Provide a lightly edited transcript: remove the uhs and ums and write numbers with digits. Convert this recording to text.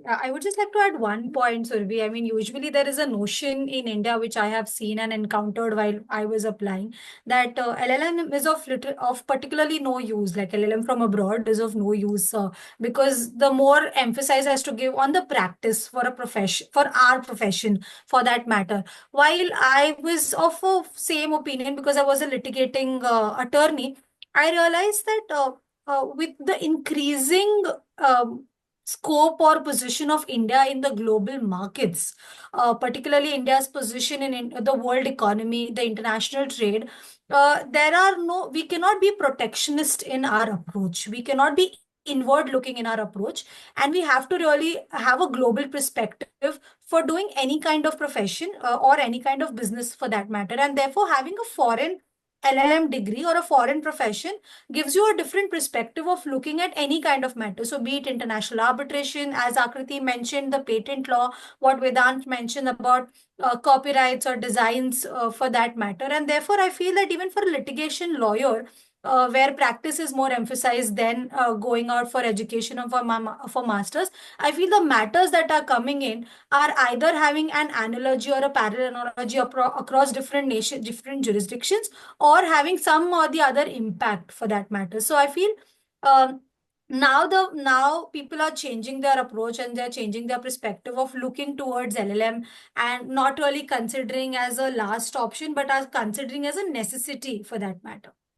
I would just like to add one point, Surbi. I mean, usually there is a notion in India which I have seen and encountered while I was applying that LLM is of particularly no use. Like LLM from abroad is of no use because the more emphasis has to give on the practice for a profession, for our profession, for that matter. While I was of a same opinion because I was a litigating attorney, I realized that with the increasing scope or position of India in the global markets, particularly India's position in the world economy, the international trade, we cannot be protectionist in our approach. We cannot be inward looking in our approach. And we have to really have a global perspective for doing any kind of profession or any kind of business for that matter. And therefore, having a foreign LLM degree or a foreign profession gives you a different perspective of looking at any kind of matter. So, be it international arbitration, as Akriti mentioned, the patent law, what Vedant mentioned about copyrights or designs for that matter. And therefore, I feel that even for a litigation lawyer, where practice is more emphasized than going out for education or for masters, I feel the matters that are coming in are either having an analogy or a parallel analogy across different nations, different jurisdictions, or having some or the other impact for that matter. So I feel um, now people are changing their approach and they're changing their perspective of looking towards LLM and not really considering as a last option, but as considering as a necessity for that matter.